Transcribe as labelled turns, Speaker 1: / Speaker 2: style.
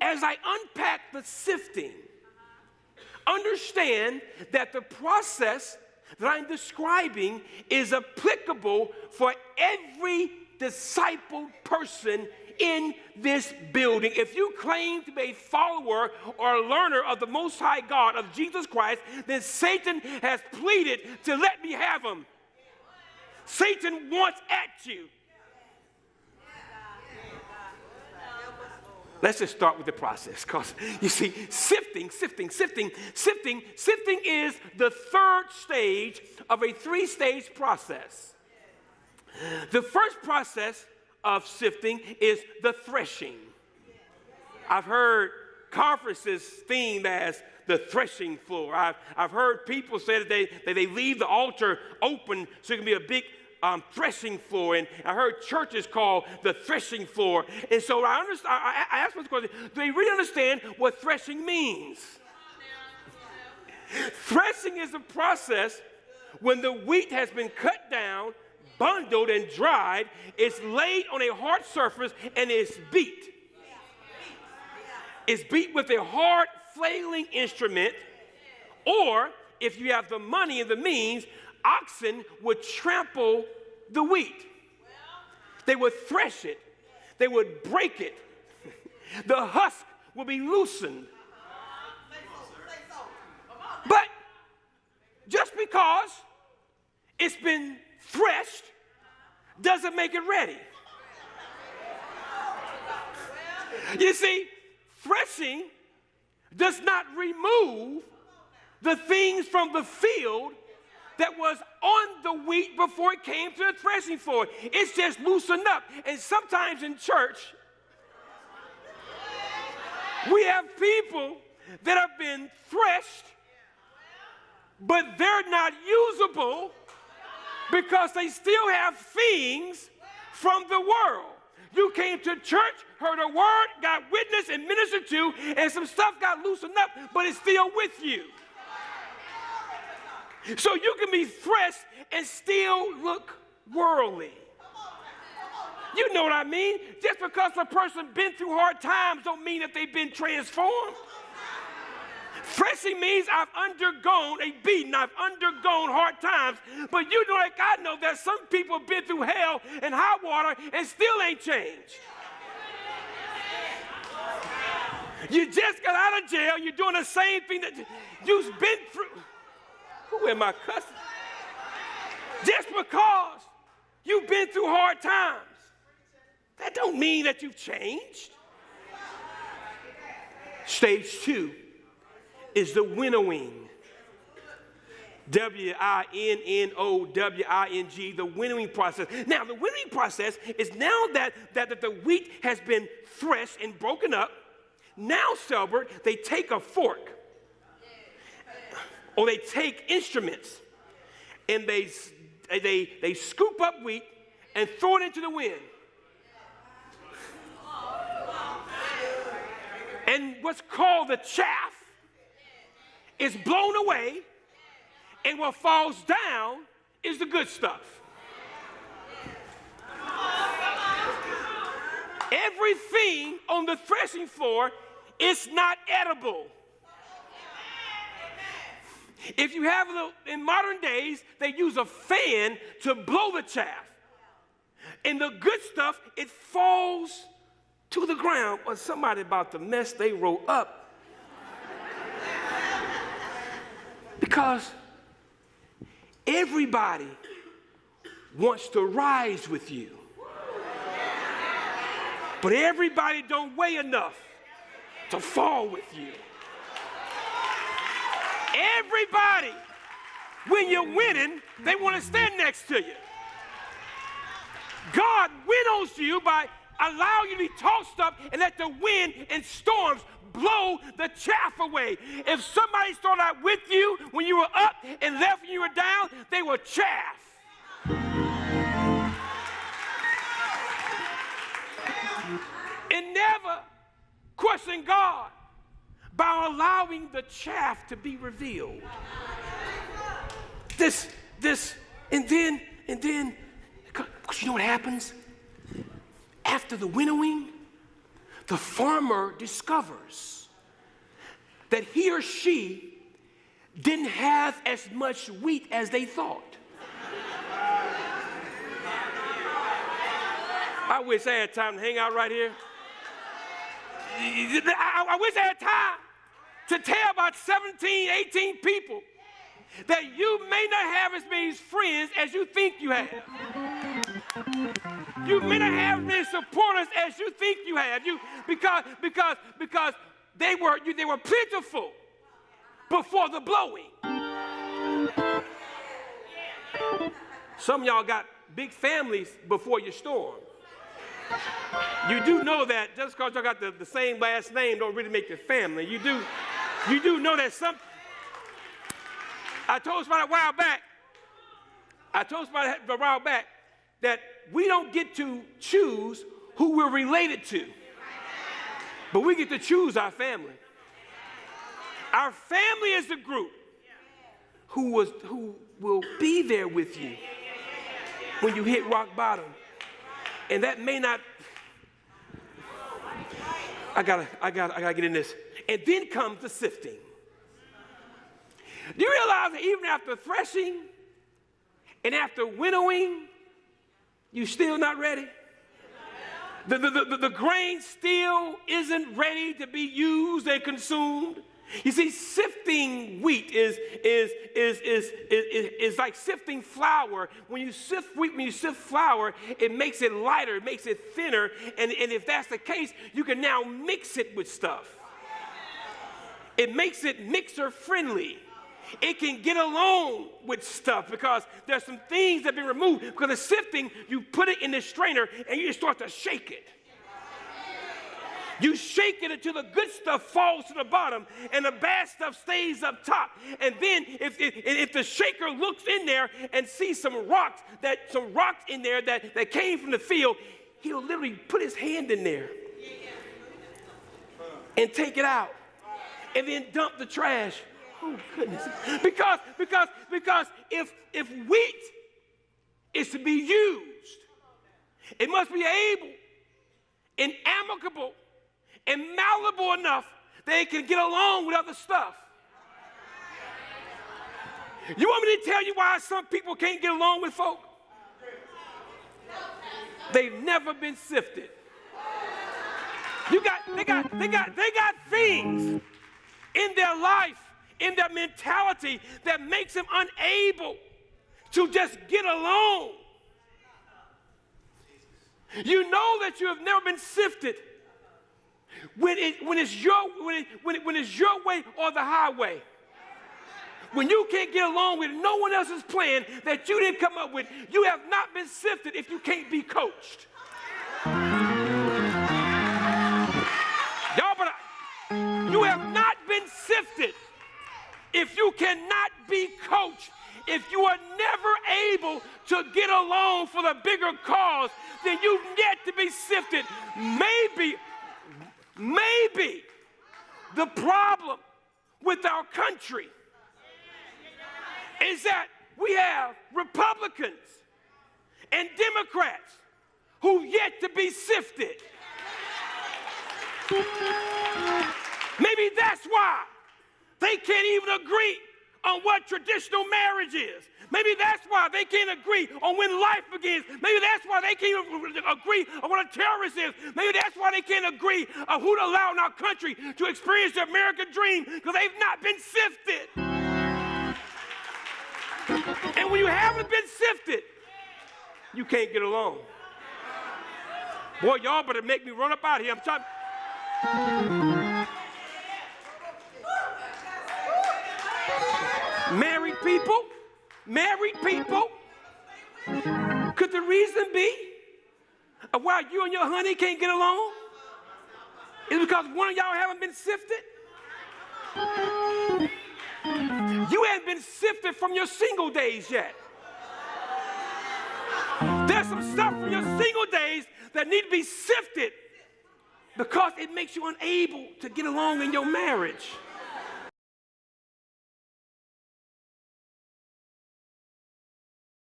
Speaker 1: as I unpack the sifting, understand that the process that I'm describing is applicable for every discipled person in this building. If you claim to be a follower or a learner of the Most High God, of Jesus Christ, then Satan has pleaded to let me have him. Satan wants at you. Let's just start with the process, because you see, sifting is the third stage of a three-stage process. The first process of sifting is the threshing. I've heard conferences themed as the threshing floor. I've heard people say that they leave the altar open so it can be a big threshing floor, and I heard churches call the threshing floor. And so I asked myself the question, do they really understand what threshing means? Threshing is a process when the wheat has been cut down, bundled, and dried. It's laid on a hard surface and it's beat. It's beat with a hard flailing instrument, or if you have the money and the means, oxen would trample the wheat. They would thresh it. They would break it. The husk would be loosened. But just because it's been threshed doesn't make it ready. You see, threshing does not remove the things from the field that was on the wheat before it came to the threshing floor. It's just loosened up. And sometimes in church, we have people that have been threshed, but they're not usable because they still have things from the world. You came to church, heard a word, got witnessed and ministered to, and some stuff got loosened up, but it's still with you. So you can be threshed and still look worldly. You know what I mean? Just because a person been through hard times don't mean that they've been transformed. Threshing means I've undergone a beating. I've undergone hard times. But you know, like I know that some people have been through hell and hot water and still ain't changed. You just got out of jail. You're doing the same thing that you've been through. Who am I cussing? Just because you've been through hard times, that don't mean that you've changed. Stage 2 is the winnowing. W-I-N-N-O-W-I-N-G, the winnowing process. Now, the winnowing process is now that the wheat has been threshed and broken up. Now, Selbert, they take a fork, or they take instruments, and they scoop up wheat and throw it into the wind. And what's called the chaff is blown away, and what falls down is the good stuff. Everything on the threshing floor is not edible. If you have in modern days, they use a fan to blow the chaff. And the good stuff, it falls to the ground. Or somebody about the mess they roll up. Because everybody wants to rise with you. But everybody don't weigh enough to fall with you. Everybody, when you're winning, they want to stand next to you. God winnows you by allowing you to be tossed up and let the wind and storms blow the chaff away. If somebody started out with you when you were up and left when you were down, they were chaff. And never question God by allowing the chaff to be revealed. And then, because you know what happens? After the winnowing, the farmer discovers that he or she didn't have as much wheat as they thought. I wish I had time to hang out right here. I wish I had time to tell about 17, 18 people that you may not have as many friends as you think you have. You may not have as many supporters as you think you have. Because they were plentiful before the blowing. Some of y'all got big families before your storm. You do know that just because y'all got the same last name don't really make your family. You do know that some. I told somebody a while back that we don't get to choose who we're related to, but we get to choose our family. Our family is the group who will be there with you when you hit rock bottom. And that may not, I gotta get in this. And then comes the sifting. Do you realize that even after threshing and after winnowing, you're still not ready? The grain still isn't ready to be used and consumed. You see, sifting wheat is like sifting flour. When you sift wheat, when you sift flour, it makes it lighter, it makes it thinner, and if that's the case, you can now mix it with stuff. It makes it mixer friendly. It can get along with stuff because there's some things that have been removed. Because the sifting, you put it in the strainer and you just start to shake it. You shake it until the good stuff falls to the bottom and the bad stuff stays up top. And then if the shaker looks in there and sees some rocks in there that came from the field, he'll literally put his hand in there and take it out and then dump the trash. Oh, goodness. Because if wheat is to be used, it must be able and amicable and malleable enough that it can get along with other stuff. You want me to tell you why some people can't get along with folk? They've never been sifted. They got things in their life, in their mentality that makes them unable to just get along. You know that you have never been sifted when it's your way or the highway. When you can't get along with no one else's plan that you didn't come up with, you have not been sifted if you can't be coached. You have not been sifted if you cannot be coached. If you are never able to get along for the bigger cause, then you've yet to be sifted. Maybe the problem with our country is that we have Republicans and Democrats who've yet to be sifted. Maybe that's why they can't even agree on what traditional marriage is. Maybe that's why they can't agree on when life begins. Maybe that's why they can't agree on what a terrorist is. Maybe that's why they can't agree on who to allow in our country to experience the American dream, because they've not been sifted. And when you haven't been sifted, you can't get along. Boy, y'all better make me run up out of here. I'm trying. Married people, could the reason be of why you and your honey can't get along is because one of y'all haven't been sifted? You haven't been sifted from your single days yet. There's some stuff from your single days that need to be sifted because it makes you unable to get along in your marriage.